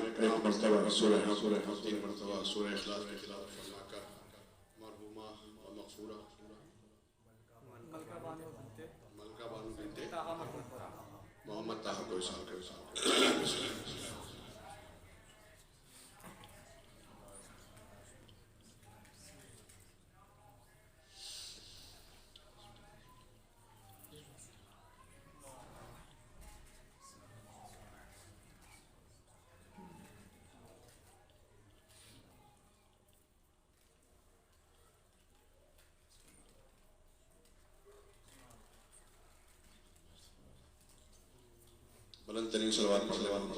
ایک مرتبہ سورہ 3 مرتبہ سورہ اخلاص کی تلاوت فرما کر مرحومہ و مغفورہ ملکہ بانو بنت محمد طاہر کو اشارہ کریں۔ بلند ترین صلوات پڑھنے والوں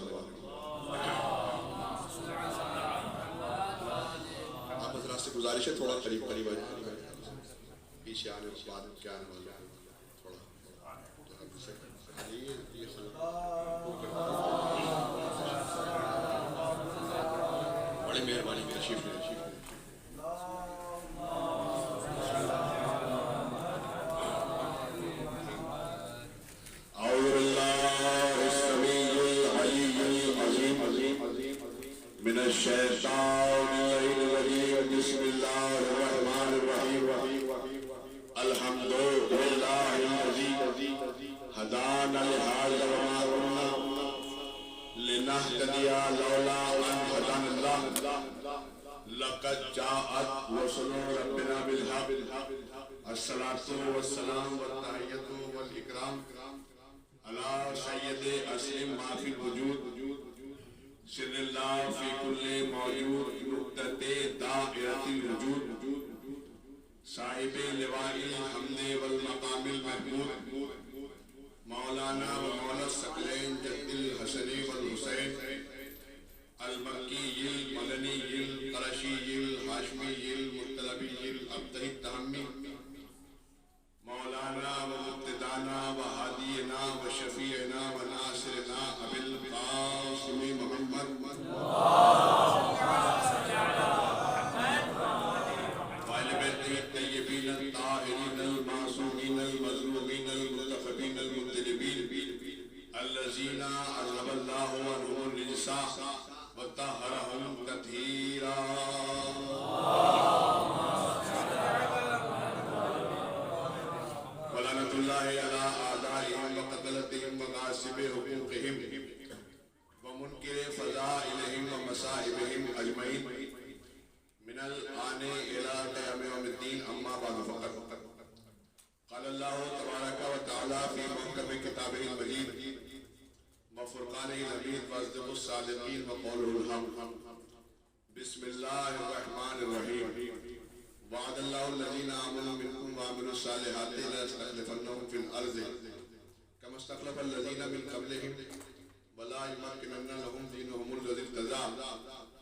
آپ حضرات سے گزارش ہے تھوڑا قریب آ جائیں، پیچھے آنے بعد کیا آنے والا تھوڑا بڑی مہربانی تشریف لیں۔ من الشیطان الرجیم بسم اللہ الرحمن الرحیم الحمد للہ الذی ہدانا لہذا وما كنا لنهتدی لولا ان ہدانا اللہ لقد جاءت رسل ربنا بالحق الصلاة والسلام والتحیۃ والاکرام علی سید اسلم ما فی الوجود سر اللہ فی کل موجود نقطۃ دائرۃ الوجود صاحب لواء الحمد والمقام المحمود مولانا و مولا الثقلین جد الحسن والحسین المکی المدنی القرشی الہاشمی المطلبی الابتہی التہمی مولانا و مقتدانا و ہادینا و شفیعنا و ناصرنا ابی القاسم محمد وآل بیتہ الطیبین الطاہرین المعصومین المظلومین المنتخبین المنتجبین الذین عذب اللہ عنہم الرجس وطہرہم تطہیرا ولعنۃ اللہ علی اعدائہم وقتلتہم وغاصب حقوقہم ومنکر فضائلہم ومصائبہم اجمعین من الآن الی قیام یوم الدین اما بعد فقط قال اللہ تبارک و تعالی فی محکم کتابہ المجید وفرقانہ الحمید واصدق الصادقین وقولہ الحق بسم اللہ الرحمن الرحیم وعد اللہ الذین آمنوا منکم وعملوا الصالحات ليستخلفنهم في الارض كما استخلف الذین من قبلهم ولا يمكنن لهم دينهم الذي ارتضى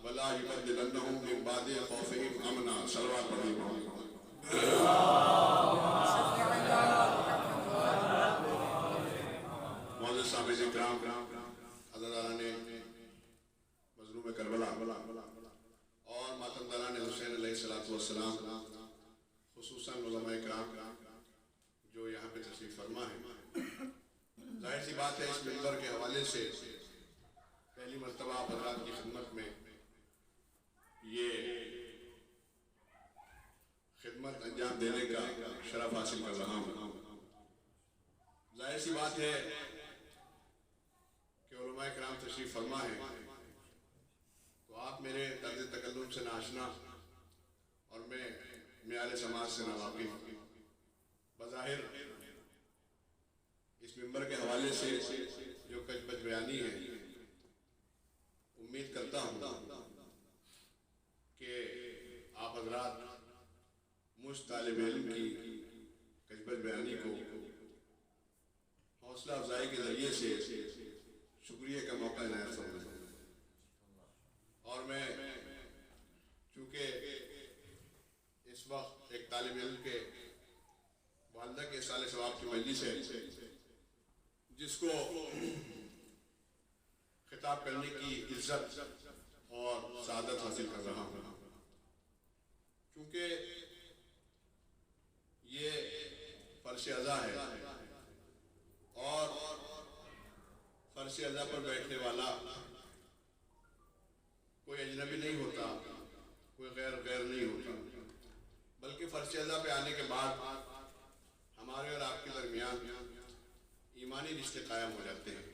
ولا يبدلنهم من بعد خوفهم امنا صلوات پڑھیں۔ معزز سامعین اکرام، حضرات مظلوم کربلا اور ماتمداران حسین علیہ السلام، خصوصاً علماء اکرام جو یہاں پہ تشریف فرما ہے، ظاہر سی بات ہے اس منبر کے حوالے سے پہلی مرتبہ آپ حضرات کی خدمت میں یہ خدمت انجام دینے کا شرف حاصل کر رہا ہوں۔ ظاہر سی بات ہے کہ علماء اکرام تشریف فرما ہے تو آپ میرے طرز تکلم سے ناشنا اور میں معیار سماج سے ناواقف، بظاہر اس منبر کے حوالے سے جو کچھ بچ بیانی ہے، امید کرتا ہوں کہ آپ حضرات مجھ طالب علم کی کچھ بچ بیانی کو حوصلہ افزائی کے ذریعے سے شکریہ کا موقع عنایت فرمائیں۔ اور میں چونکہ اس وقت ایک طالب علم کے والدہ کے سال ثواب کی مجلس ہے جس کو خطاب کرنے کی عزت اور سعادت حاصل کر رہا ہوں، کیونکہ یہ فرش ازا ہے اور فرش ازا پر بیٹھنے والا کوئی اجنبی نہیں ہوتا، کوئی غیر نہیں ہوتا، بلکہ فرض اعضا پہ آنے کے بعد ہمارے اور آپ کے درمیان ایمانی رشتے قائم ہو جاتے ہیں،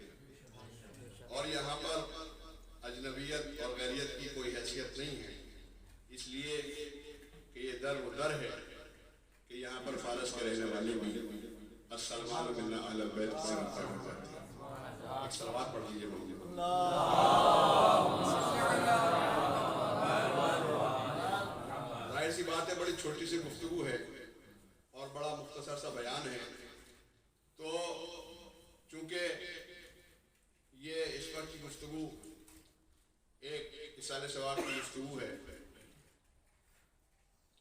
اور یہاں پر اجنبیت اور غیریت کی کوئی حیثیت نہیں ہے، اس لیے کہ یہ در و در ہے کہ یہاں پر فارس کے رہنے والے بھی السلام منا اہل البیت سے رابطہ ہو جاتے ہیں۔ ایک صلوات پڑھ دیجیے محمد۔ ظاہر سی بات ہے، بڑی چھوٹی سی گفتگو ہے اور بڑا مختصر سا بیان ہے، تو چونکہ یہ اس وقت کی گفتگو ایک اصالہ ثواب کی گفتگو ہے،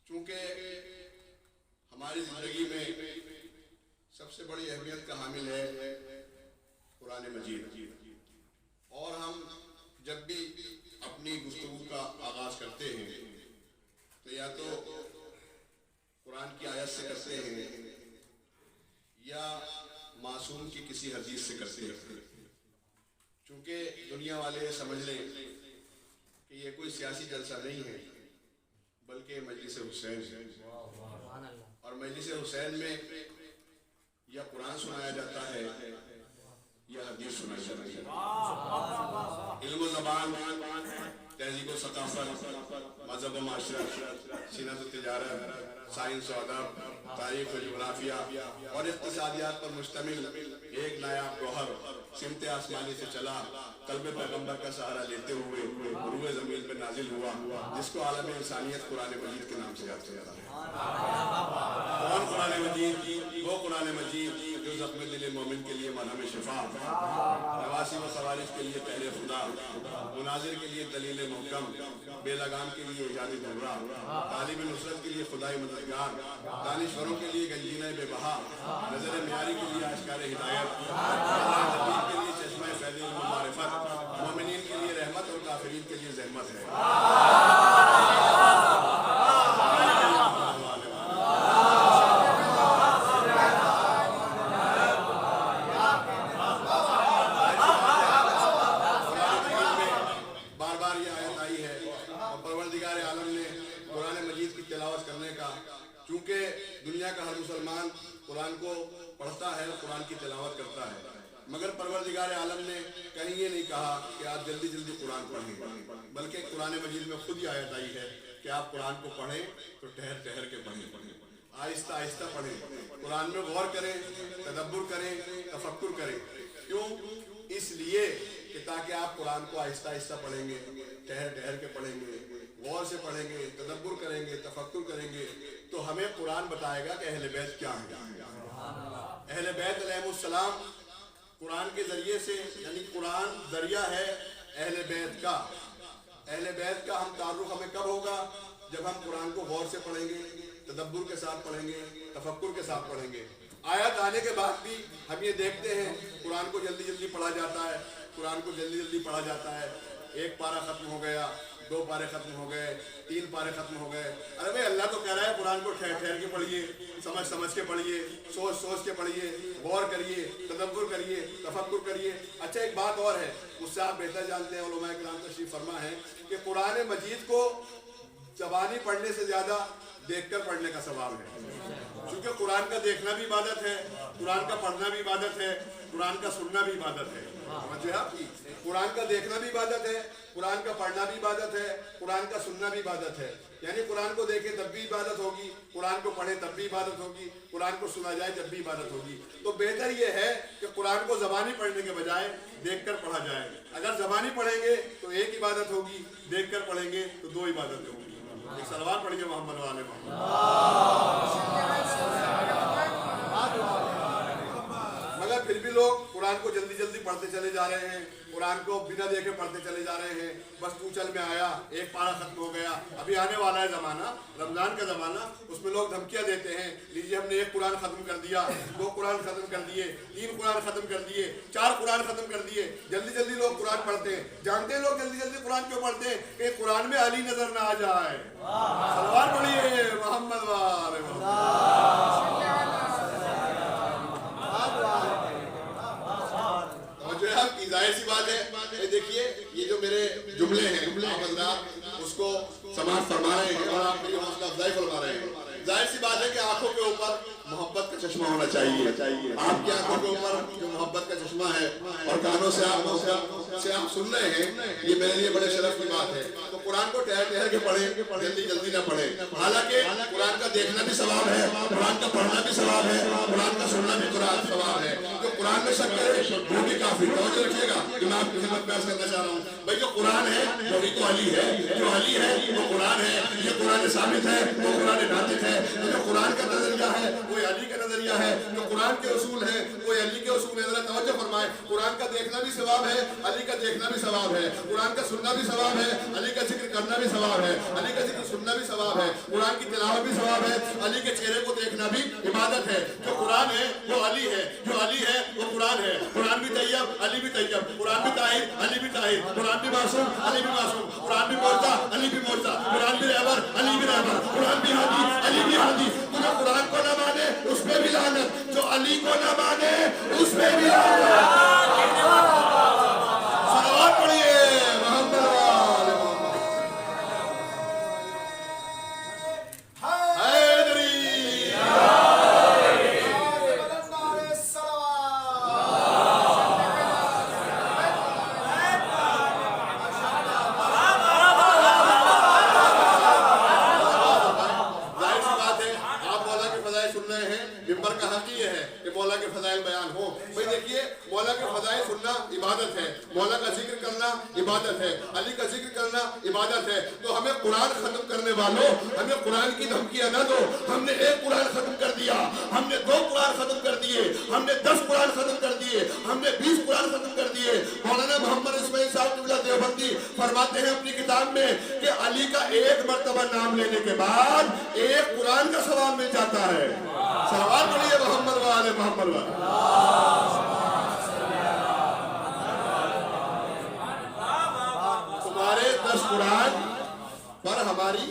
چونکہ ہماری زندگی میں سب سے بڑی اہمیت کا حامل ہے قرآن مجید، اور ہم جب بھی اپنی گفتگو کا آغاز کرتے ہیں تو یا تو قرآن کی آیت سے کرتے ہیں یا معصوم کی کسی حدیث سے کرتے ہیں، چونکہ دنیا والے سمجھ لیں کہ یہ کوئی سیاسی جلسہ نہیں ہے بلکہ مجلس حسین ہے، اور مجلس حسین میں یا قرآن سنایا جاتا ہے یا حدیث سنائی جاتی ہے۔ علم و زبان، تہذیب و ثقافت، مذہب و معاشرت، صنعت و تجارت، سائنس و ادب، تاریخ و جغرافیہ اور اقتصادیات پر مشتمل ایک نایاب گوہر سمت آسمانی سے چلا، قلب پیغمبر کا سہارا لیتے ہوئے روئے زمین پر نازل ہوا، جس کو عالم انسانیت قرآن مجید کے نام سے یاد کیا جاتا ہے۔ کون قرآن مجید؟ وہ قرآن مجید جو زخم دل مومن کے لیے مرہم شفا، نواسی و خوارج کے لیے پہلے خدا، مناظر کے لیے دلیل محکم، بے لگام کے لیے ایجاد درہ، طالب نصرت کے لیے خدائی مددگار، دانشوروں کے لیے گنجینہ بے بہا، نظر معیاری کے لیے آشکار ہدایت، نبی کے لیے چشمہ فیض علم و معرفت، مومنین کے لیے رحمت اور کافرین کے لیے زحمت ہے۔ چونکہ دنیا کا ہر مسلمان قرآن کو پڑھتا ہے، قرآن کی تلاوت کرتا ہے، مگر پروردگار عالم نے کہیں یہ نہیں کہا کہ آپ جلدی جلدی قرآن پڑھیں، بلکہ قرآن مجید میں خود ہی آیت آئی ہے کہ آپ قرآن کو پڑھیں تو ٹھہر ٹھہر کے پڑھیں، آہستہ آہستہ پڑھیں، قرآن میں غور کریں، تدبر کریں، تفکر کریں۔ کیوں؟ اس لیے کہ تاکہ آپ قرآن کو آہستہ آہستہ پڑھیں گے، ٹھہر ٹھہر کے پڑھیں گے، غور سے پڑھیں گے، تدبر کریں گے، تفکر کریں گے، تو ہمیں قرآن بتائے گا کہ اہل بیت کیا ہیں۔ اہل بیت علیہ السلام قرآن کے ذریعے سے، یعنی قرآن ذریعہ ہے اہل بیت کا۔ اہل بیت کا ہم تعارف ہمیں کب ہوگا؟ جب ہم قرآن کو غور سے پڑھیں گے، تدبر کے ساتھ پڑھیں گے، تفکر کے ساتھ پڑھیں گے۔ آیات آنے کے بعد بھی ہم یہ دیکھتے ہیں قرآن کو جلدی جلدی پڑھا جاتا ہے، قرآن کو جلدی جلدی پڑھا جاتا ہے، ایک پارہ ختم ہو گیا، 2 پارے ختم ہو گئے، 3 پارے ختم ہو گئے۔ ارے بھائی اللہ تو کہہ رہا ہے قرآن کو ٹھہر ٹھہر کے پڑھیے، سمجھ سمجھ کے پڑھیے، سوچ سوچ کے پڑھیے، غور کریے، تدبر کریے، تفکر کریے۔ اچھا ایک بات اور ہے، اس سے آپ بہتر جانتے ہیں، علماء کرام تشریف فرما ہے کہ قرآن مجید کو زبانی پڑھنے سے زیادہ دیکھ کر پڑھنے کا ثواب ہے، کیونکہ قرآن کا دیکھنا بھی عبادت ہے، قرآن کا پڑھنا بھی عبادت ہے، قرآن کا سننا بھی عبادت ہے۔ سمجھے آپ؟ قرآن کا دیکھنا بھی عبادت ہے، قرآن کا پڑھنا بھی عبادت ہے، قرآن کا سننا بھی عبادت ہے۔ یعنی قرآن کو دیکھیں تب بھی عبادت ہوگی، قرآن کو پڑھیں تب بھی عبادت ہوگی، قرآن کو سنا جائے جب بھی عبادت ہوگی۔ تو بہتر یہ ہے کہ قرآن کو زبانی پڑھنے کے بجائے دیکھ کر پڑھا جائے۔ اگر زبانی پڑھیں گے تو ایک عبادت ہوگی، دیکھ کر پڑھیں گے تو 2 عبادتیں ہوگی۔ ایک صلوات پڑھیے محمد والے محمد۔ مگر پھر بھی لوگ قرآن کو جلدی جلدی پڑھتے چلے جا رہے ہیں، قرآن کو بنا دیکھے پڑھتے چلے جا رہے ہیں۔ بس تو چل میں آیا، ایک پارہ ختم ہو گیا۔ ابھی آنے والا ہے زمانہ، رمضان کا زمانہ، اس میں لوگ دھمکیاں دیتے ہیں، لیجیے ہم نے 1 قرآن ختم کر دیا، 2 قرآن ختم کر دیے، 3 قرآن ختم کر دیے، 4 قرآن ختم کر دیے۔ جلدی جلدی لوگ قرآن پڑھتے ہیں۔ جانتے ہیں لوگ جلدی جلدی قرآن کیوں پڑھتے ہیں؟ کہ قرآن میں علی نظر نہ آ جائے۔ صلوات پڑھیے محمد والے محمد۔ جو ہے آپ کی ظاہر سی بات ہے دیکھیے یہ جو میرے جملے ہیں آپ حضرات اس کو سماعت فرما رہے ہیں اور آپ میری حوصلہ افزائی فرما رہے ہیں. ظاہر سی بات ہے کہ آنکھوں کے اوپر محبت کا چشمہ ہونا چاہیے. آپ کی آنکھوں کے اوپر جو محبت کا چشمہ ہے اور کانوں سے آپ سن رہے ہیں یہ میرے لیے بڑے شرف کی بات ہے. تو قرآن کو ٹھہر ٹھہر کے پڑھیں, جلدی نہ پڑھیں. حالانکہ قرآن کا دیکھنا بھی ثواب ہے, قرآن کا پڑھنا بھی ثواب ہے, قرآن کا سننا بھی قرآن ثواب ہے. جو قرآن میں شک کرے وہ بھی کافی. توجہ رکھیے گا کہ میں آپ کی خدمت پیش کرنا چاہ رہا ہوں. بھائی جو قرآن ہے وہی تو علی ہے, جو علی ہے وہ قرآن ہے. یہ قرآن ثابت ہے, وہ قرآن ناطق ہے. جو قرآن کا نظریہ ہے وہ علی کا نظریہ ہے. جو قرآن کے اصول ہیں وہ علی کے اصول ہیں. ذرا توجہ فرمائیں, قرآن کا دیکھنا بھی ثواب ہے, علی کا دیکھنا بھی ثواب ہے. قرآن کا سننا بھی ثواب ہے, علی کا ذکر کرنا بھی ثواب ہے, علی کا ذکر سننا بھی ثواب ہے. قرآن کی تلاوت بھی ثواب ہے, علی کے چہرے کو دیکھنا بھی عبادت ہے. جو قرآن ہے وہ علی ہے, جو علی ہے وہ قرآن ہے. قرآن بھی طیب, علی بھی طیب. قرآن بھی طاہر, علی بھی طاہر. قرآن بھی معصوم, علی بھی معصوم. قرآن بھی معجزہ, علی بھی معجزہ. قرآن بھی رہبر, علی بھی رہبر. قرآن بھی ہادی, علی بھی ہادی. تو جو قرآن کو نہ مانے اس پہ بھی لعنت, جو علی کو نہ مانے اس پہ بھی لعنت. صلوات پڑھیے محمد وآل محمد. حیدری ممبر کا حق یہ ہے کہ مولا کے فضائل بیان ہو. بھئی دیکھیے مولا کے فضائل سننا عبادت ہے, مولا کا ذکر کرنا عبادت ہے, علی کا ذکر کرنا عبادت ہے. تو ہمیں قرآن ختم کرنے والوں ہمیں قرآن کی دھمکیاں نہ دو. ہم نے 1 قرآن ختم کر دیا, ہم نے 2 قرآن ختم کر دیے, ہم نے 10 قرآن ختم کر دیے, ہم نے 20 قرآن ختم کر دیے. مولانا محمد اسماعیل صاحب قبلہ دیوبندی فرماتے ہیں اپنی کتاب میں کہ علی کا 1 مرتبہ نام لینے کے بعد 1 قرآن کا ثواب مل جاتا ہے. سوال پڑھیے محمد والے محمد والے. تمہارے 10 قرآن پر ہماری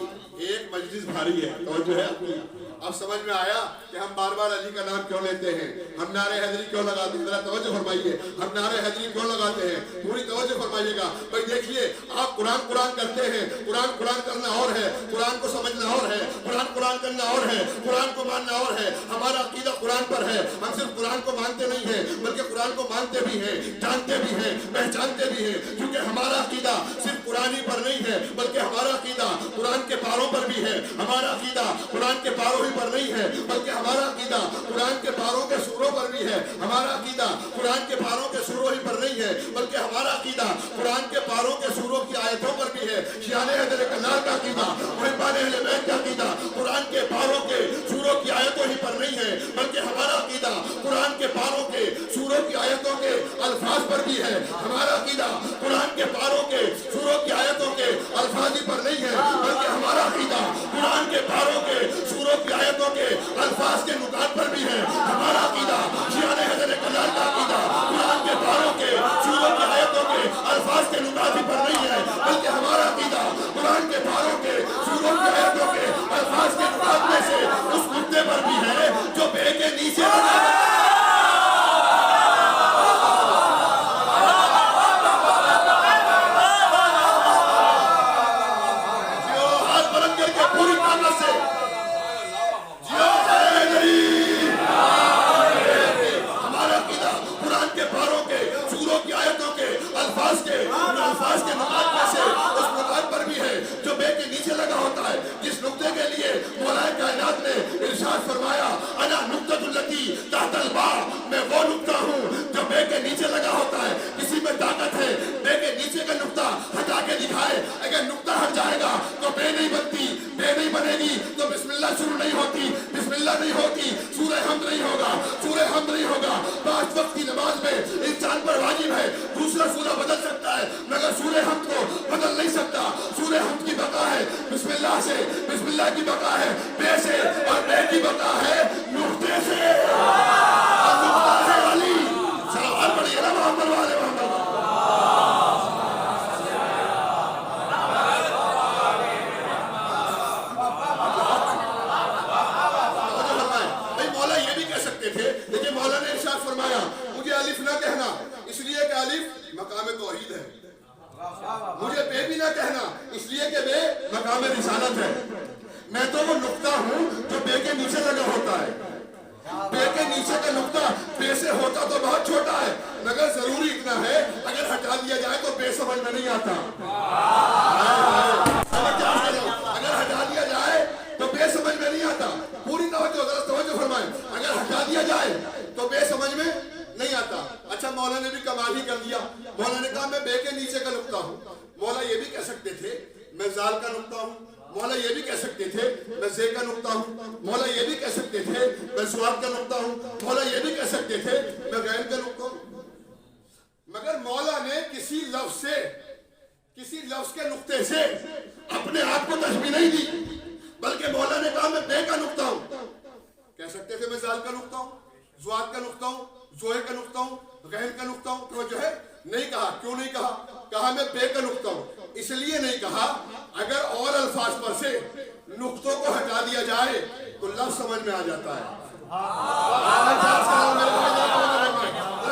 1 مجلس بھاری ہے. توجہ ہے اپنی. اب سمجھ میں آیا کہ ہم بار بار علی کا نام کیوں لیتے ہیں, ہم نعرہ حیدری کیوں لگاتے ہیں. ذرا توجہ فرمائیے, ہم نعرہ حیدری کیوں لگاتے ہیں, پوری توجہ فرمائیے گا. بھائی دیکھیے آپ قرآن کرتے ہیں, قرآن کرنا اور ہے, قرآن کو سمجھنا اور ہے, قرآن کرنا اور ہے, قرآن کو ماننا اور ہے. ہمارا عقیدہ قرآن پر ہے. ہم صرف قرآن کو مانتے نہیں ہیں بلکہ قرآن کو مانتے بھی ہیں, جانتے بھی ہیں, پہچانتے بھی ہیں. کیونکہ ہمارا عقیدہ صرف قرآن ہی پر نہیں ہے بلکہ ہمارا عقیدہ قرآن کے پاروں پر بھی ہے. ہمارا عقیدہ قرآن کے پاروں پر نہیں ہے بلکہ ہمارا عقیدہ قرآن کے پاروں کے سوروں پر بھی ہے. ہمارا عقیدہ قرآن کے پاروں کے سوروں ہی پر نہیں ہے بلکہ ہمارا عقیدہ قرآن کے پاروں کے سوروں کی آیتوں پر بھی ہے. شیعان حیدر کلار کا عقیدہ, محبان اہل بیت کا عقیدہ قرآن کے پاروں کے سوروں کی آیتوں ہی پر نہیں ہے بلکہ ہمارا عقیدہ قرآن کے پاروں کے سوروں کی آیتوں کے الفاظ پر بھی ہے. ہمارا عقیدہ قرآن کے پاروں کے سوروں کی آیتوں کے الفاظ ہی پر نہیں ہے بلکہ ہمارا عقیدہ قرآن کے پاروں کے سوروں کی آیتوں کے الفاظ کے نکات پر بھی ہے. ہمارا عقیدہ شیعان حیدر کلار کا عقیدہ قرآن کے پاروں کے سوروں کی آیتوں کے الفاظ کے نکات ہی پر نہیں ہے بلکہ ہمارا عقیدہ قرآن کے پاروں کے سوروں کی آیتوں کے الفاظ کے نکات میں سے اس نقطے پر بھی ہے جو بے کے نیچے الفاظ کے نقاط میں سے اس نقاط پر بھی ہے جو بے کے نیچے لگا ہوتا ہے. جس نقطے کے لیے مولا کائنات نے ارشاد فرمایا انا نقطۃ التی تحت الباء, میں وہ نقطہ ہوں جو بے کے نیچے لگا ہوتا ہے. کسی میں طاقت ہے بے کے نیچے کا نقطہ ہٹا کے دکھائے. اگر نقطہ ہٹ جائے گا تو بے نہیں بنتی, بے نہیں بنے گی تو بسم اللہ شروع نہیں ہوتی, بسم اللہ نہیں ہوتی, سورہ حمد نہیں ہوگا, سورہ حمد نہیں ہوگا. 5 وقت کی نماز میں انسان پر واجب ہے دوسرا سورہ بدل سکتا ہے مگر سورہ حمد کو بدل نہیں سکتا. سورہ حمد کی بقا ہے بسم اللہ سے, بسم اللہ کی بقا ہے بے سے, اور بے کی بقا ہے نقطے سے, اور نقطہ ہے علی. سلام پڑھیے نا محمد والے محمد. بھائی مولا یہ بھی کہہ سکتے تھے لیکن مولا نے ارشاد فرمایا مجھے الف نہ کہنا, اس لیے کہ الف توحید ہے. مجھے بے بھی نہ کہنا اس لیے کہ بے مقام رسالت ہے. میں تو وہ نقطہ ہوں جو بے کے نیچے لگا ہوتا ہے. بے کے نیچے کا نقطہ بے سے ہوتا تو بہت چھوٹا ہے مگر ضروری اتنا ہے اگر ہٹا دیا جائے تو بے سمجھ میں نہیں آتا. اگر ہٹا دیا جائے تو بے سمجھ میں نہیں آتا. پوری توجہ فرمائیں. اگر ہٹا دیا جائے تو بے سمجھ میں نہیں آتا. اچھا مولا نے بھی کمال ہی کر دیا. مولا نے کہا میں بے کے نیچے کا نقطہ ہوں. مولا یہ بھی کہہ سکتے تھے میں زال کا نقطہ ہوں. مولا یہ بھی کہہ سکتے تھے میں زے کا نقطہ ہوں. مولا یہ بھی کہہ سکتے تھے میں سواد کا نقطہ ہوں. مولا یہ بھی کہہ سکتے تھے میں غین کا نقطہ ہوں. مگر مولا نے کسی لفظ کے نقطے سے اپنے آپ کو تشبیہ نہیں دی بلکہ مولا نے کہا میں بے کا نقطہ ہوں. کہہ سکتے تھے میں زال کا نقطہ ہوں, زواد کا نقطہ ہوں, زوہے کا نقطہ ہوں, غین کا نقطہ ہوں. تو جو ہے نہیں کہا. کیوں نہیں کہا؟ کہا میں بے کا نقطہ ہوں. اس لیے نہیں کہا اگر اور الفاظ پر سے نقطوں کو ہٹا دیا جائے تو لفظ سمجھ میں آ جاتا ہے.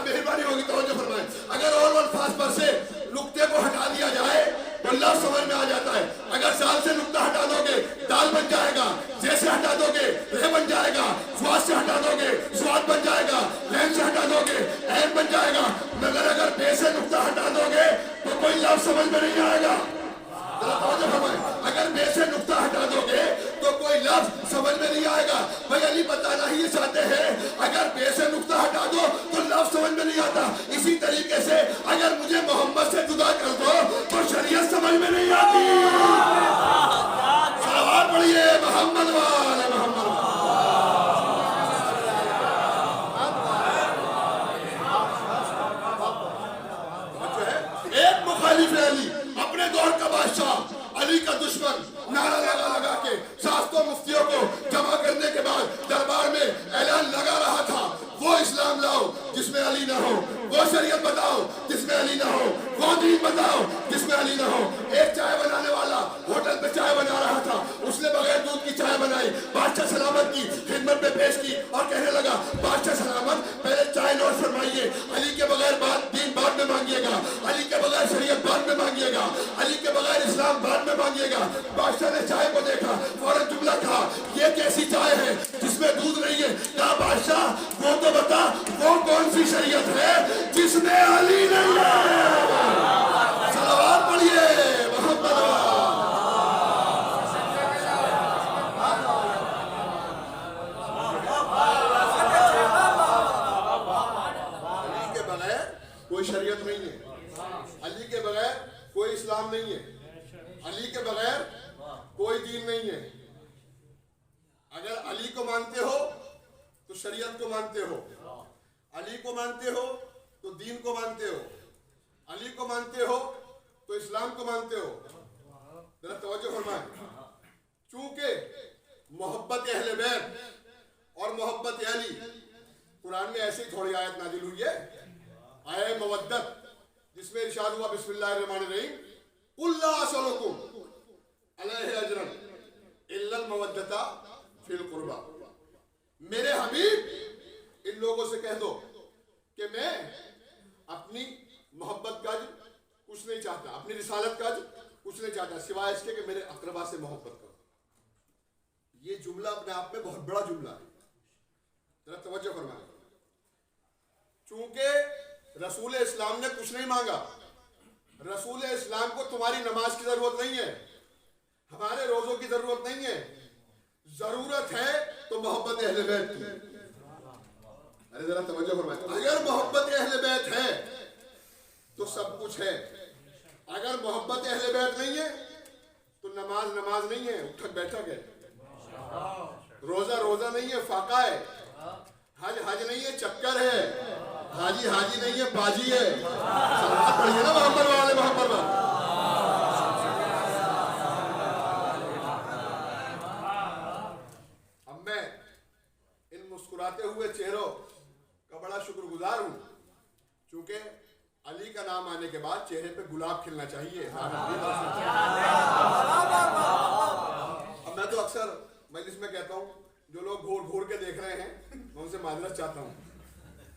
مہربانی ہوگی توجہ فرمائیں. اگر اور الفاظ پر سے نقطے کو ہٹا دیا جائے تو لفظ سمجھ میں آ جاتا ہے. اگر زال سے نقطہ ہٹا دو گے دال بن جائے گا, زے سے ہٹا دو گے رے بن جائے گا, سواد سے ہٹا دو گے سواد بن جائے گا, غین سے ہٹا دو گے عین بن جائے گا. مگر اگر بے سے نقطہ ہٹا دو گے تو کوئی لفظ سمجھ میں نہیں آئے گا. اگر بے سے نقطہ ہٹا دو گے تو کوئی لفظ سمجھ میں نہیں آئے گا. بھائی علی بتانا ہی یہ چاہتے ہیں اگر بے سے نقطہ ہٹا دو تو لفظ سمجھ میں نہیں آتا. اسی طریقے سے اگر مجھے محمد سے جدا کر دو تو شریعت سمجھ میں نہیں آتی. صلوات پڑھیے محمد والے محمد. ایک مخالف علی اپنے دور کا بادشاہ علی کا دشمن نعرہ لگا کے ساستوں مفتیوں کو جمع کرنے کے بعد دربار میں اعلان لگا رہا تھا وہ اسلام لاؤ جس میں علی نہ ہو, وہ شریعت بتاؤ جس میں علی نہ ہو, وہ دین بتاؤ جس میں علی نہ ہو. ایک چائے بنانے والا ہوٹل پہ چائے بنا رہا تھا. اس نے بغیر دودھ کی چائے بنائی, بادشاہ سلامت کی خدمت میں پیش کی اور کہنے لگا بادشاہ سلامت پہلے چائے نوٹ فرمائیے. علی کے بغیر دین بعد میں مانگیے گا, علی کے بغیر شریعت بعد میں مانگیے گا, علی کے بغیر اسلام بعد میں مانگیے گا. بادشاہ نے چائے کو دیکھا فوراً جملہ کہا یہ کیسی چائے ہے جس میں دودھ نہیں ہے. کہا بادشاہ وہ تو بتا وہ کون سی شریعت ہے جس میں علی نہیں ہے. صلوات پڑھیے محمد. علی کے بغیر کوئی شریعت نہیں ہے, علی کے بغیر کوئی اسلام نہیں ہے, علی کے بغیر کوئی دین نہیں ہے. اگر علی کو مانتے ہو تو شریعت کو مانتے ہو, علی کو مانتے ہو تو دین کو مانتے ہو, علی کو مانتے ہو تو اسلام کو مانتے ہو. ذرا توجہ فرمائیں. چونکہ محبت اہل بیت اور محبت علی قرآن میں ایسے ہی تھوڑی آیت نازل ہوئی ہے, آیہ مودت جس میں ارشاد ہوا بسم اللہ الرحمن الرحیم قل لا اسألکم علیہ اجرا الا المودۃ فی القربى. میرے حبیب ان لوگوں سے کہہ دو کہ میں اپنی محبت کا کچھ نہیں چاہتا, اپنی رسالت کا کچھ نہیں چاہتا سوائے اس کے کہ میرے اقربا سے محبت کرو. یہ جملہ اپنے آپ میں بہت بڑا جملہ ہے. ذرا توجہ فرمائیں. چونکہ رسول اسلام نے کچھ نہیں مانگا. رسول اسلام کو تمہاری نماز کی ضرورت نہیں ہے, ہمارے روزوں کی ضرورت نہیں ہے. ضرورت ہے تو محبت اہل بیت کی. ارے ذرا توجہ فرمائیں. اگر محبت اہل بیت ہے تو سب کچھ ہے. اگر محبت اہل بیت نہیں ہے تو نماز نہیں ہے, اٹھک بیٹھک ہے, روزہ نہیں ہے, فاقہ ہے, حج نہیں ہے, چکر ہے, حاجی نہیں ہے, باجی ہے. صلوات پڑھیے نا محمد والے محمد. اب میں ان مسکراتے ہوئے چہروں کا بڑا شکر گزار ہوں چونکہ علی کا نام آنے کے بعد چہرے پہ گلاب کھلنا چاہیے. اب میں تو اکثر مجلس میں کہتا ہوں جو لوگ گھور کے دیکھ رہے ہیں میں ان سے معذرت چاہتا ہوں.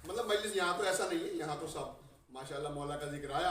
مطلب مجلس یہاں تو ایسا نہیں ہے, یہاں تو سب ماشاءاللہ مولا کا ذکر آیا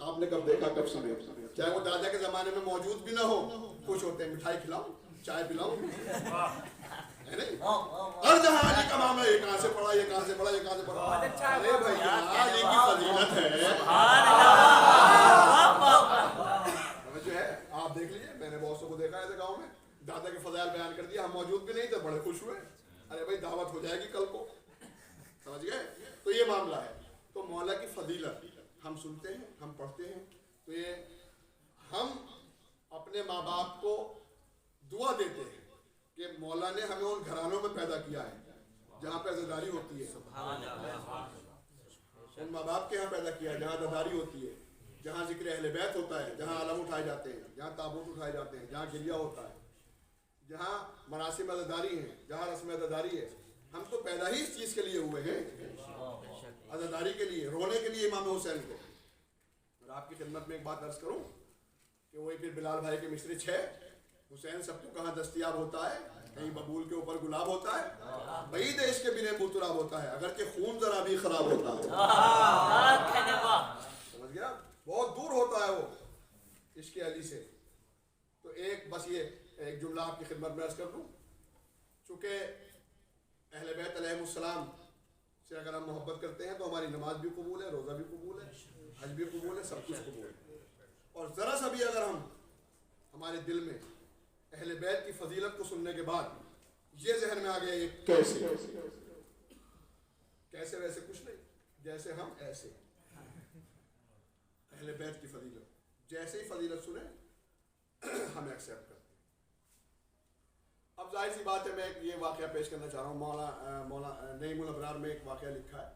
آپ نے کب دیکھا کب سنے؟ چاہے وہ دادا کے زمانے میں موجود بھی نہ ہو، خوش ہوتے ہیں مٹھائی کھلاؤں چائے پلاؤں، ہے نہیں؟ ہر جہاں علی کا معاملہ، یہ کہاں سے پڑھا، یہ کہاں سے پڑھا، یہ کہاں سے پڑھا. ارے بھیا علی کی فضیلت ہے، جو ہے آپ دیکھ لیجیے. میں نے بہت سو کو دیکھا ہے گاؤں میں، دادا کے فضائل بیان کر دیا، ہم موجود بھی نہیں تھے، بڑے خوش ہوئے. ارے بھائی دعوت ہو جائے گی کل کو، سمجھ گئے؟ تو یہ معاملہ ہے. تو مولا کی فضیلت ہم سنتے ہیں، ہم پڑھتے ہیں. تو یہ ہم اپنے ماں باپ کو دعا دیتے ہیں کہ مولا نے ہمیں ان گھرانوں میں پیدا کیا ہے جہاں پہ عزاداری ہوتی ہے، ان ماں باپ کے یہاں پیدا کیا ہے جہاں عزاداری ہوتی ہے، جہاں ذکر اہل بیت ہوتا ہے، جہاں علم اٹھائے جاتے ہیں، جہاں تابوت اٹھائے جاتے ہیں، جہاں گریہ ہوتا ہے، جہاں مراسم عزاداری ہیں، جہاں رسم عزاداری ہے. ہم تو پیدا ہی اس چیز کے لیے ہوئے ہیں، عزاداری کے لیے، رونے کے لیے امام حسین کو. اور آپ کی خدمت میں ایک بات عرض کروں کہ وہی پھر بلال بھائی کے مصری 6 حسین سب کو کہاں دستیاب ہوتا ہے، کہیں ببول کے اوپر گلاب ہوتا ہے، بعید ہے اس کے بنے بوتراب ہوتا ہے، اگر کہ خون ذرا بھی خراب ہوتا ہے. سمجھ گیا؟ بہت دور ہوتا ہے وہ عشق علی سے. تو ایک بس یہ ایک جملہ آپ کی خدمت میں عرض کر دوں. چونکہ اہل بیت علیہ السلام سے اگر ہم محبت کرتے ہیں تو ہماری نماز بھی قبول ہے، روزہ بھی قبول ہے، حج بھی قبول ہے، سب کچھ قبول ہے. اور ذرا سا بھی اگر ہمارے دل میں اہل بیت کی فضیلت کو سننے کے بعد یہ ذہن میں آ گیا یہ کیسے ویسے کچھ نہیں، جیسے ہم ایسے. اہل بیت کی فضیلت جیسے ہی فضیلت سنیں ہم ایکسیپٹ کرتے ہیں. اب ظاہر سی بات ہے، میں یہ واقعہ پیش کرنا چاہ رہا ہوں. مولانا نعیم الابرار میں ایک واقعہ لکھا ہے.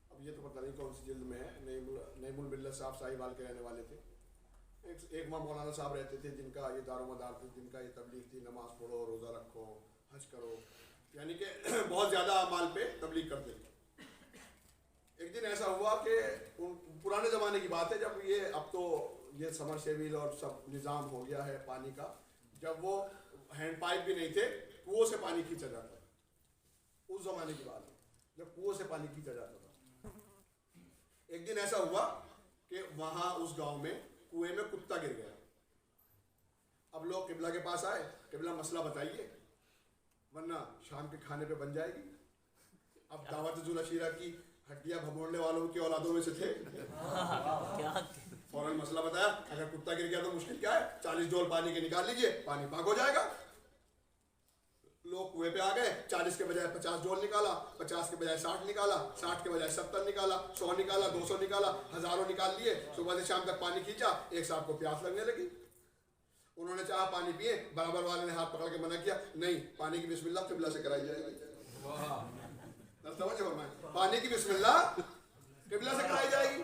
اب یہ تو پتہ نہیں کون سی جلد میں ہے. نعیم الملت صاحب ساہیوال کے رہنے والے تھے. ایک وہاں مولانا صاحب رہتے تھے جن کا یہ دار و مدار تھی، جن کا یہ تبلیغ تھی، نماز پڑھو، روزہ رکھو، حج کرو، یعنی کہ بہت زیادہ اعمال پہ تبلیغ کرتے تھے. ایک دن ایسا ہوا کہ پرانے زمانے کی بات ہے، جب یہ اب تو یہ سمر سیویل اور سب نظام ہو گیا ہے پانی کا، جب وہ ہینڈ پائپ بھی نہیں تھے، کنویں سے پانی کھینچا جاتا تھا. اس زمانے کی بات ہے جب کنویں سے پانی کھینچا جاتا تھا. ایک دن ایسا ہوا کہ وہاں اس گاؤں میں کنویں میں کتا گر گیا. اب لوگ قبلہ کے پاس آئے، قبلہ مسئلہ بتائیے ورنہ شام کے کھانے پہ بن جائے گی. اب دعوت ذوالعشیرہ کی ہڈیاں بھگوڑنے والوں کی اولادوں میں سے تھے. فوراً مسئلہ بتایا، اگر کتا گر گیا تو مشکل کیا ہے، 40 ڈول پانی کے نکال لیجئے، پانی پاک ہو جائے گا. لوگ کنویں پہ آ گئے، 40 کے بجائے 50 ڈول نکالا، 50 کے بجائے 60 نکالا، 60 کے بجائے 70 نکالا، 100 نکالا، 200 نکالا، ہزاروں نکال لیے. صبح سے شام تک پانی کھینچا. ایک صاحب کو پیاس لگنے لگی، انہوں نے چاہا پانی پیے، برابر والے نے ہاتھ پکڑ کے منع کیا، نہیں پانی کی بسم اللہ قبلہ سے کرائی جائے گی. پانی کی بسم اللہ قبلہ سے کرائی جائے گی.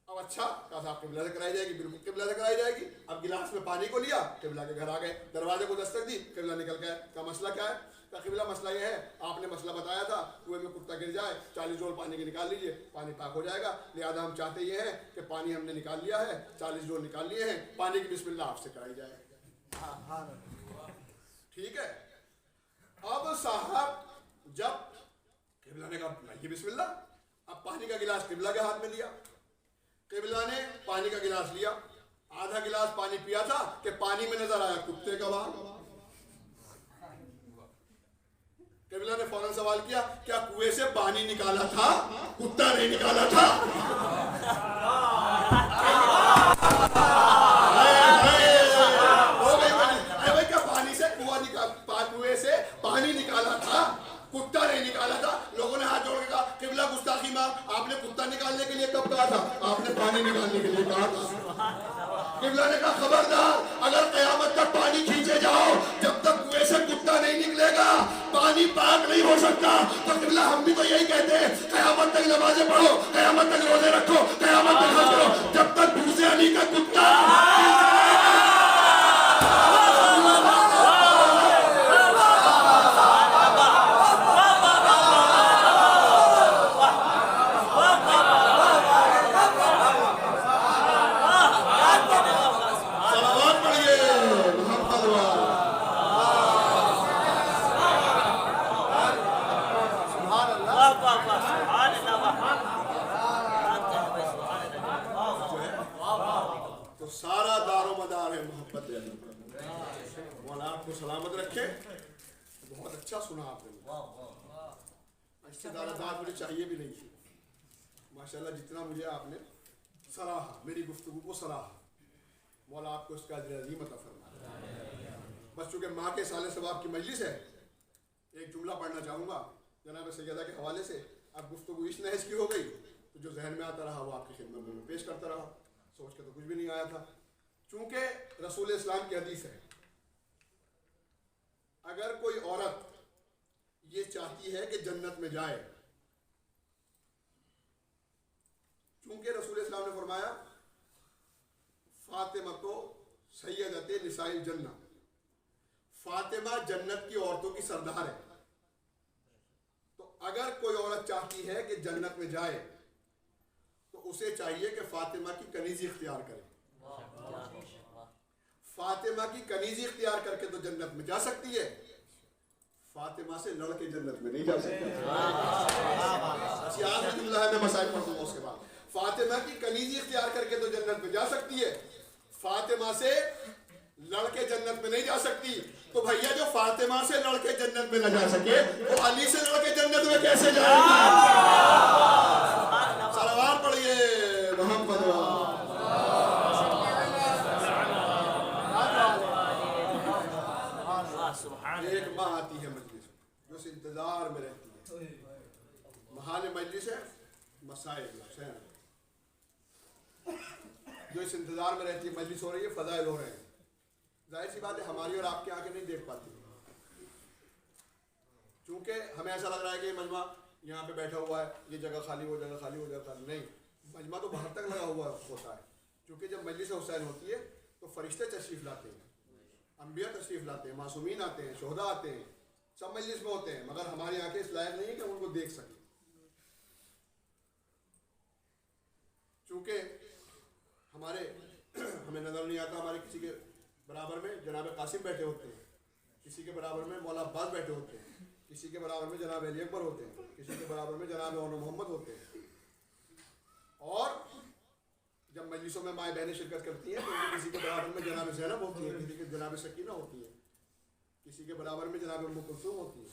اب اچھا کہا صاحب قبلہ سے کرائی جائے گی، بالکل قبلہ سے کرائی جائے گی. اب گلاس میں پانی کو لیا، قبلہ کے گھر آ گئے، دروازے کو دستک دی، قبلہ نکل گئے. کا مسئلہ کیا ہے؟ کا قبلہ مسئلہ یہ ہے، آپ نے مسئلہ بتایا تھا کنویں میں کتا گر جائے 40 ڈول پانی کے نکال لیجئے، پانی پاک ہو جائے گا. لہٰذا ہم چاہتے یہ ہیں کہ پانی ہم نے نکال لیا ہے، 40 ڈول نکال لیے ہیں، پانی کی بسم اللہ آپ سے کرائی جائے. ٹھیک ہے. اب صاحب جب قبلہ نے کہا یہ بسم اللہ، اب پانی کا گلاس قبلہ کے ہاتھ میں دیا. قبلہ نے پانی کا گلاس لیا، آدھا گلاس پانی پیا تھا کہ پانی میں نظر آیا کتے کا بال. قبلہ نے فوراً سوال کیا، کیا کنویں سے پانی نکالا تھا، کتا نہیں نکالا تھا؟ کیا پانی سے کنویں سے پانی نکالا تھا، کتا نہیں نکالا تھا؟ لوگوں نے ہاتھ جوڑ کے کہا قبلہ گستاخی ماں، آپ نے کتا نکالنے کے لیے کب کہا تھا؟ آپ نے پانی نکالنے کے لیے کہا تھا. قبلہ نے کہا خبردار، اگر قیامت تک پانی کھینچے جاؤ، جب تک کنویں سے کتا نہیں نکلے گا پانی پاک نہیں ہو سکتا. تو قبلہ ہم بھی تو یہی کہتے ہیں، قیامت تک نمازیں پڑھو، قیامت تک روزے رکھو، قیامت تک حج کرو، جب تک دوسرے علی کا کتا دعائیں محبت دے مولا آپ کو سلامت رکھے. بہت اچھا سنا آپ نے, اس سے زیادہ داد مجھے چاہیے بھی نہیں. ماشاءاللہ جتنا مجھے آپ نے سراہا, میری گفتگو کو سراہا, مولا آپ کو اس کا اجر عظیم عطا فرمائے. بس چونکہ ماں کے سال ثواب کی مجلس ہے, ایک جملہ پڑھنا چاہوں گا جناب سیدہ کے حوالے سے. اب گفتگو اس نحج کی ہو گئی تو جو ذہن میں آتا رہا وہ آپ کی خدمت میں پیش کرتا رہا. سوچ کے تو کچھ بھی نہیں آیا تھا. چونکہ رسول اسلام کی حدیث ہے, اگر کوئی عورت یہ چاہتی ہے کہ جنت میں جائے, چونکہ رسول اسلام نے فرمایا فاطمہ تو سیدت نساء الجنہ, فاطمہ جنت کی عورتوں کی سردار ہے. تو اگر کوئی عورت چاہتی ہے کہ جنت میں جائے تو اسے چاہیے کہ فاطمہ کی کنیزی اختیار کرے. فاطمہ کی کنیزی اختیار کر کے تو جنت میں جا سکتی ہے, فاطمہ سے لڑ کے جنت میں نہیں جا سکتی. آخری جملہ ہے, میں مسائل پڑھوں گا اس کے بعد. فاطمہ کی کنیزی اختیار کر کے تو جنت میں جا سکتی ہے, فاطمہ سے لڑ کے جنت میں نہیں جا سکتی. تو بھیا جو فاطمہ سے لڑ کے جنت میں نہ جا سکے وہ علی سے لڑ کے جنت میں کیسے جائے گی؟ صلوات پڑھیے محمد. ایک ماں آتی ہے مجلس جو اس انتظار میں رہتی ہے, محال مجلس ہے مسائل حسین, جو اس انتظار میں رہتی ہے, مجلس ہو رہی ہے, فضائل ہو رہے ہیں. ظاہر سی بات ہے ہماری اور آپ کی آنکھیں نہیں دیکھ پاتی, چونکہ ہمیں ایسا لگ رہا ہے کہ یہ مجمع یہاں پہ بیٹھا ہوا ہے, یہ جگہ خالی, وہ جگہ خالی, وہ جگہ خالی. نہیں, مجمع تو باہر تک لگا ہوا ہوتا ہے. کیونکہ جب مجلس حسین ہوتی ہے تو فرشتے تشریف لاتے ہیں, انبیاء تشریف لاتے ہیں, معصومین آتے ہیں, شہداء آتے ہیں, سب مجلس میں ہوتے ہیں, مگر ہماری آنکھیں اس لائق نہیں ہے کہ ان کو دیکھ سکیں. چونکہ ہمیں نظر نہیں آتا ہمارے کسی کے برابر میں جناب قاسم بیٹھے ہوتے ہیں, کسی کے برابر میں مولا عباس بیٹھے ہوتے ہیں, کسی کے برابر میں جناب علی اکبر ہوتے ہیں, کسی کے برابر میں جناب اون محمد ہوتے ہیں. اور جب مجلسوں میں مائیں بہنیں شرکت کرتی ہیں تو کسی کے برابر میں جناب زینب ہوتی ہے, کسی کے جناب سکینہ ہوتی ہے, کسی کے برابر میں جناب ام کلثوم ہوتی ہے.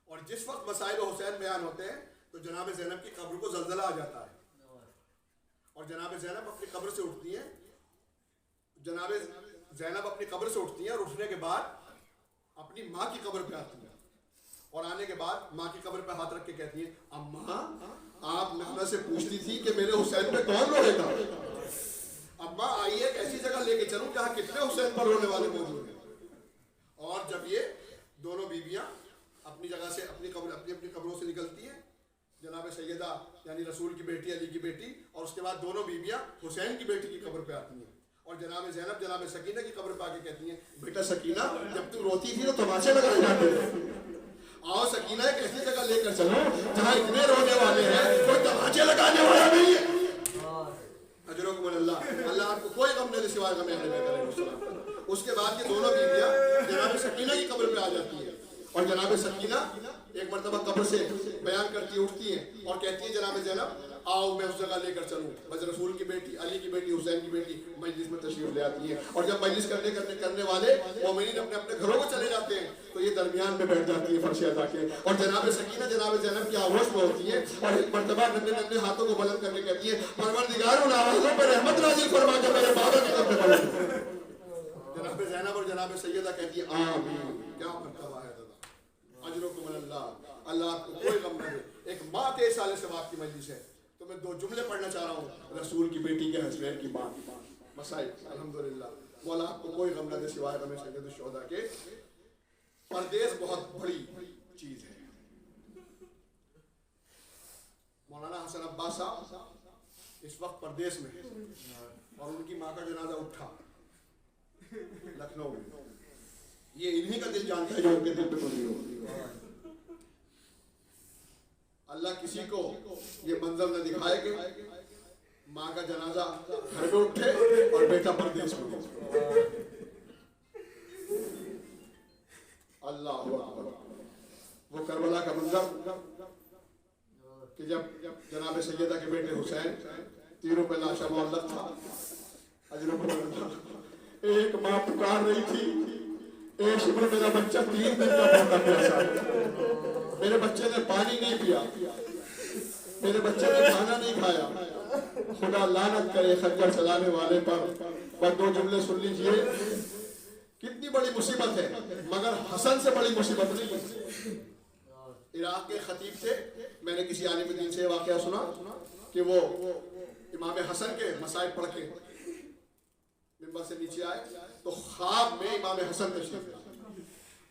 اور جس وقت مسائل حسین بیان ہوتے ہیں تو جناب زینب کی قبر کو زلزلہ آ جاتا ہے, اور جناب زینب اپنی قبر سے اٹھتی ہیں, جناب زینب اپنی قبر سے اٹھتی ہیں, اور اٹھنے کے بعد اپنی ماں کی قبر پہ آتی ہیں, اور آنے کے بعد ماں کی قبر پہ ہاتھ رکھ کے کہتی ہیں اماں آپ نخنا سے پوچھتی تھی کہ میرے حسین پہ کون روئے گا, اماں آئیے ایک ایسی جگہ لے کے چلوں جہاں کتنے حسین پر رونے والے موجود ہیں. اور جب یہ دونوں بیویاں اپنی جگہ سے اپنی قبروں سے نکلتی ہیں, جناب سیدہ یعنی رسول کی بیٹی علی کی بیٹی, اور اس کے بعد دونوں بیویاں حسین کی بیٹی کی قبر پہ آتی ہیں, اور جناب زینب جناب سکینہ کی قبر پہ آ کے کہتی ہیں بیٹا سکینہ جب تم روتی تھی تو تماشے لگائے جاتے تھے, آؤ سکینہ ایک ایسی جگہ لے کر چلو جہاں اتنے رونے والے ہیں کوئی تماشے لگانے والا نہیں ہے. اجرکم اللہ, اللہ آپ کو کوئی غم نہیں دے سوائے غم اہل بیت علیہ السلام. اس کے بعد یہ دونوں بیویاں جناب سکینہ کی قبر پہ آ جاتی ہیں, اور جناب سکینہ ایک مرتبہ قبر سے بیان کرتی اٹھتی ہیں اور کہتی ہیں جناب زینب آؤ میں اس جگہ لے کر چلوں. بس رسول کی بیٹی علی کی بیٹی حسین کی بیٹی مجلس میں تشریف لے آتی ہے, اور جب مجلس کرنے والے مومنین اپنے اپنے گھروں کو چلے جاتے ہیں تو یہ درمیان میں بیٹھ جاتی ہے فرش عطا کے, اور جناب سکینہ جناب زینب کی آغوش میں ہوتی ہے, اور ایک مرتبہ ننھے ہاتھوں کو بلند کر کے کہتی ہے پروردگار ان آوازوں پہ رحمت نازل فرما کے میرے بابا کی قبر پر. جناب زینب اور جناب سیدہ کہتی ہے آمین. کیا مرتبہ ہے دادا, اجرکم اللہ, اللہ آپ کو کوئی غم نہ دے. ایک ماں کے سال ثواب کی مجلس ہے, تو میں 2 جملے پڑھنا چاہ رہا ہوں رسول کی بیٹی کے حسین کی ماں مسائل. الحمدللہ مولا آپ کو کوئی غم نہ دے سوائے غم سید الشہداء کے. پردیس بہت بڑی چیز ہے. مولانا حسن عباس صاحب اس وقت پردیس میں ہیں, اور ان کی ماں کا جنازہ اٹھا لکھنؤ میں. یہ انہی کا دل جانتا ہے جو ان کے دل پہ گزری ہو. اللہ کسی کو یہ منظر نہ دکھائے کہ ماں کا جنازہ گھر میں اٹھے اور بیٹا پردیس میں ہو. اللہ اکبر. وہ کربلا کا منظر کہ جب جناب سیدہ کے بیٹے حسین تیروں پہ لاشا معلق تھا, ایک ماں پکار رہی تھی، ایک شبر میرا بچہ 3 دن کا بھوکا پیاسا ہے، میرے بچے نے پانی نہیں پیا، میرے بچے نے کھانا نہیں کھایا، خدا لعنت کرے خنجر چلانے والے پر۔ بس 2 جملے سن لیجئے، کتنی بڑی مصیبت ہے، مگر حسن سے بڑی مصیبت نہیں ہے۔ عراق کے خطیب تھے، میں نے کسی عالم دین سے واقعہ سنا کہ وہ امام حسن کے مصائب پڑھ کے منبر سے نیچے آئے تو خواب میں امام حسن تشریف لائے،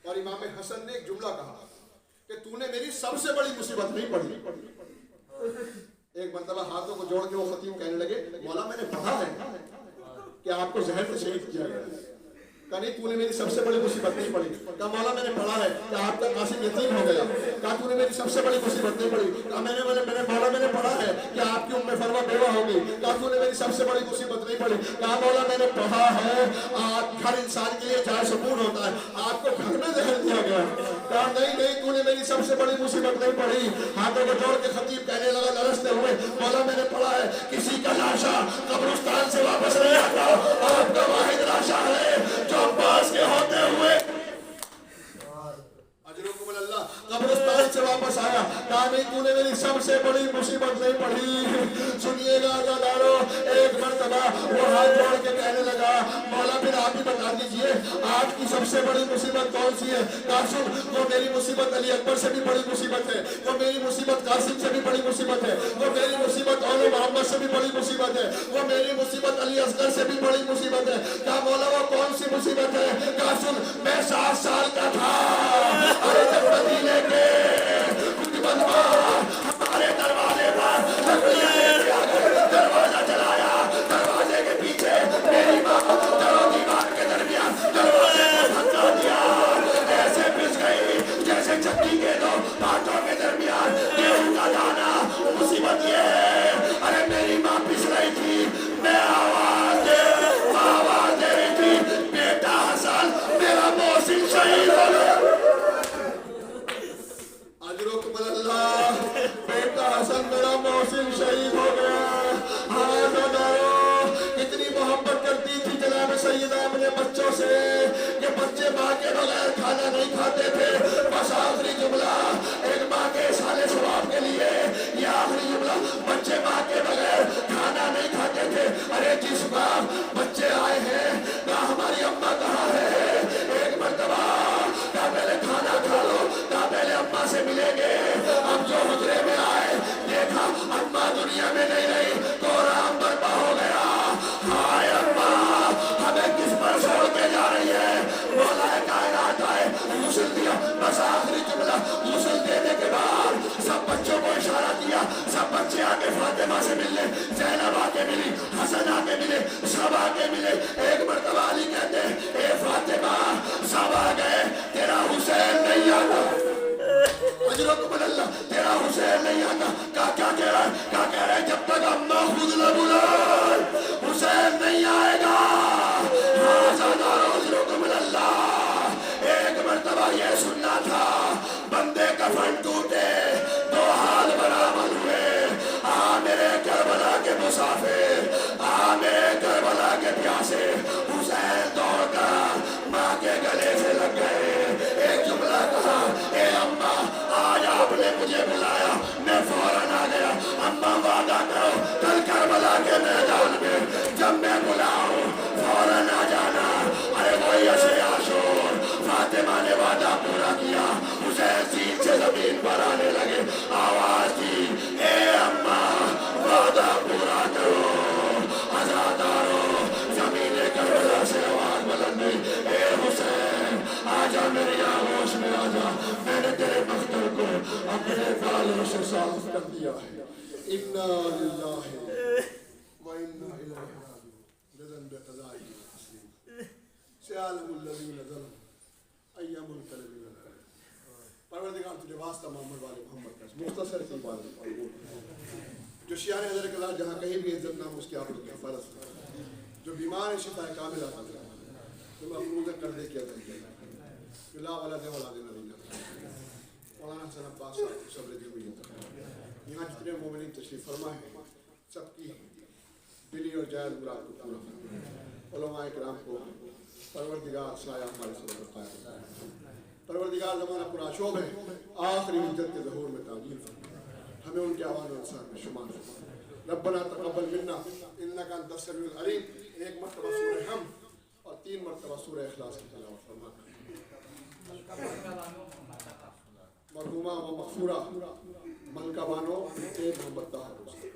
اور امام حسن نے ایک جملہ کہا کہ تو نے میری سب سے بڑی مصیبت نہیں پڑھی۔ ایک مرتبہ ہاتھوں کو جوڑ کے وہ خطیب کہنے لگے، مولا میں نے پڑھا ہے کہ آپ کو زہر سے شہید کیا گیا، کہا نہیں تو نے میری سب سے بڑی مصیبت نہیں پڑھی، کہا مولا میں نے پڑھا ہے کہ آپ کا قاسم یتیم ہو گیا، کہا تو نے میری سب سے بڑی مصیبت نہیں پڑھی، کہا مولا میں نے پڑھا ہے کہ آپ کی ام فرما بیوہ ہو گئی، کہا تو نے میری سب سے بڑی مصیبت نہیں پڑھی، کہا مولا میں نے پڑھا ہے ہر انسان کے لیے جائے سکون ہوتا ہے، آپ کو گھر میں زہر دیا گیا، کہا نہیں تو نے میری سب سے بڑی مصیبت نہیں پڑھی۔ ہاتھوں کو جوڑ کے خطیب کہنے لگا لرزتے ہوئے، مولا میں نے پڑھا ہے کسی کا لاشا قبرستان سے واپس نہیں آتا، آپ کا واحد لاشا ہے جو عباس کے ہوتے ہوئے اجرکم اللہ قبرستان سے واپس آیا، کہا نہیں تو نے میری سب سے بڑی مصیبت نہیں پڑھی۔ سنیے گا عزادارو، ایک مرتبہ وہ ہاتھ جوڑ کے کہنے لگا، مولا پھر آپ ہی بتا دیجئے آپ کی سب سے بڑی مصیبت کون سی ہے؟ کہا سن، وہ میری مصیبت علی اکبر سے بھی بڑی مصیبت ہے، وہ میری مصیبت قاسم سے بھی بڑی مصیبت ہے، وہ میری مصیبت اول محمد سے بھی بڑی مصیبت ہے، وہ میری مصیبت علی اصغر سے بھی بڑی مصیبت ہے۔ کہا مولا وہ کون سی مصیبت ہے؟ کہا سن، میں 7 سال کا تھا، ارے جب مدینے کے ہمارے دروازے پر دروازہ چلایا، دروازے کے پیچھے میری ماں دیوار کے درمیان دروازے کو دھکا دیا، ایسے پس گئی جیسے چکی کے 2 پارٹوں کے درمیان گیہوں کا دانا۔ مصیبت یہ ہے، ارے میری ماں پس رہی تھی، میں آواز دے رہی تھی، بیٹا حسن میرا محسن شہید ہو گیا۔ اجرکم اللہ، بیٹا حسن میرا محسن شہید ہو گیا۔ ہاں زدارو، اتنی محبت کرتی تھی جناب سیدہ اپنے بچوں سے کہ بچے ماں کے بغیر کھانا نہیں کھاتے تھے۔ بس آخری جملہ ایک ماں کے سالے ثواب کے لیے، یہ آخری جملہ، بچے ماں کے بغیر کھانا نہیں کھاتے تھے۔ ارے جس بار بچے آئے ہیں، کہا ہماری اماں کہاں ہے؟ ایک مرتبہ کہا پہلے کھانا کھا لو، کہا پہلے اماں سے ملیں گے۔ اب جو حجرے میں آئے دیکھا اماں دنیا میں نہیں رہی، قرآن برپا ہو گیا۔ ہائے اماں ہمیں کس پر چھوڑ کے جا رہی ہے؟ مولا کائنات آئے، غسل دیا۔ بس آخری جملہ، غسل دینے کے بعد سب بچوں کو اشارہ کیا، سب بچے آ کے فاطمہ سے ملنے، زینب آ کے ملی، حسن آ کے ملے، سب آ کے ملے۔ ایک مرتبہ علی کہتے ہیں، اے فاطمہ سب آ گئے، تیرا حسین نہیں آتا۔ اجرکم اللہ، تیرا حسین نہیں آتا۔ کہا کیا کہہ رہا ہے؟ کہا کہہ رہا ہے جب تک اماں خود نہ بلائے حسین نہیں آئے گا۔ اجرکم اللہ، ایک مرتبہ یہ سننا تھا، بندے کفن ٹوٹے، 2 حال برآمد ہوئے، آ میرے کربلا کے مسافر، آ میرے کربلا کے پیاسے۔ حسین دوڑ کر ماں کے گلے سے لگ گئے، ایک جملہ کہا، اے اماں آج آپ نے مجھے بلایا، میں فوراً آ گیا۔ اماں وعدہ کرو کل کربلا کے میدان میں جب میں بلاؤں فوراً آ جانا۔ ارے وہی عشر عاشور، فاطمہ نے وعدہ پورا کیا، حسین سین سے زمین پر آنے لگے، آواز دی، اے اماں وعدہ پورا کرو۔ عزادارو، زمین کربلا سے آواز بلند ہوئی، اے حسین آجا میری آغوش میں آجا، میں نے تیرے مختل کو اپنے بالوں سے صاف کر دیا ہے۔ انا للہ و انا الیہ راجعون، جزاً بقضائہ تسلیم، سیعلم الذین ظلموا ای منقلب انقلبوا۔ پروردگار تجھے واسطہ محمد والے محمد کا مختصر سی بات جو شیعہ حضرت قضا جہاں کہیں بھی عزت نام اس کی آپ کی حفاظت کرے، جو بیمار ہے شفا کامل عطا کرے، جو مفروض قرضے کی ادا کرے، جو لا ولد اولاد نبی کرے۔ مولانا حسن عباس صاحب صبر دی ہوئی ہے۔ یہاں جتنے مومنین تشریف فرما ہے، سب کی دلی اور جائز مراد کو پورا فرما، علماء کرام کو پروردگار سایہ ہمارے سر پر قائم فرما، پروردگار زمانہ پورا شعب ہے، آخری حجت کے ظہور میں تعجیل فرما، ہمیں ان کے آوان و انسان میں شمار فرما۔ ربنا تقبل منا انک انت السمیع العلیم، ایک مرتبہ سورہ حمد اور 3 مرتبہ سورہ اخلاص کی تلاوت فرما۔ مرحومہ و مغفورہ ملکہ بانو محمد طاہر